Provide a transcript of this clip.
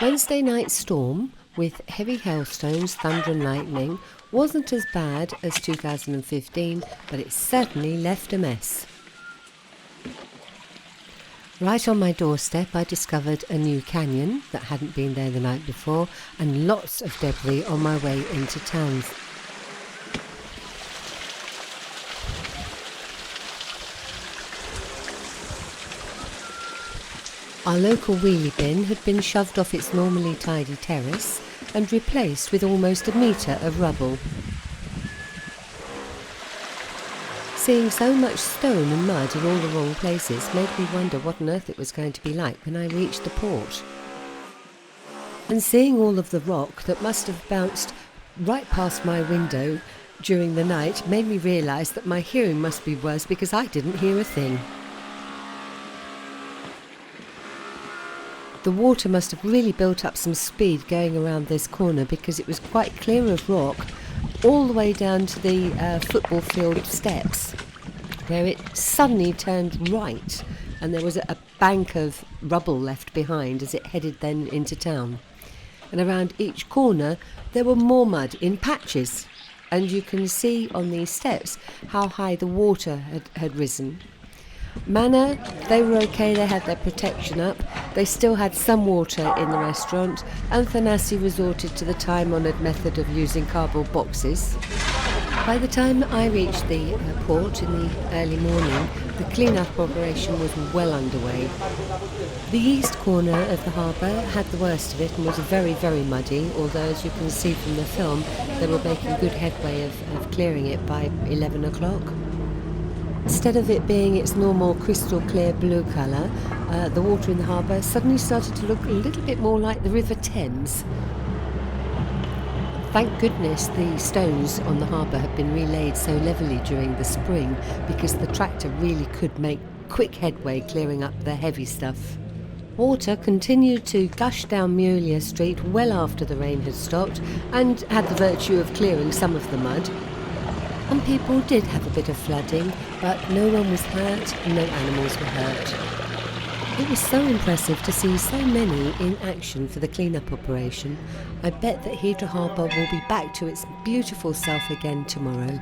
Wednesday night storm with heavy hailstones, thunder and lightning wasn't as bad as 2015, but it certainly left a mess. Right on my doorstep I discovered a new canyon that hadn't been there the night before, and lots of debris on my way into town. Our local wheelie bin had been shoved off its normally tidy terrace and replaced with almost a metre of rubble. Seeing so much stone and mud in all the wrong places made me wonder what on earth it was going to be like when I reached the port. And seeing all of the rock that must have bounced right past my window during the night made me realise that my hearing must be worse because I didn't hear a thing. The water must have really built up some speed going around this corner because it was quite clear of rock all the way down to the football field steps, where it suddenly turned right and there was a bank of rubble left behind as it headed then into town. And around each corner there were more mud in patches, and you can see on these steps how high the water had risen. Manor, they were okay, they had their protection up, they still had some water in the restaurant, and Thanassi resorted to the time-honoured method of using cardboard boxes. By the time I reached the port in the early morning, the clean-up operation was well underway. The east corner of the harbour had the worst of it and was very, very muddy, although as you can see from the film, they were making good headway of clearing it by 11 o'clock. Instead of it being its normal crystal clear blue colour, the water in the harbour suddenly started to look a little bit more like the River Thames. Thank goodness the stones on the harbour had been relaid so levelly during the spring, because the tractor really could make quick headway clearing up the heavy stuff. Water continued to gush down Mulia Street well after the rain had stopped and had the virtue of clearing some of the mud. And people did have a bit of flooding, but no one was hurt and no animals were hurt. It was so impressive to see so many in action for the clean-up operation. I bet that Hydra Harbour will be back to its beautiful self again tomorrow.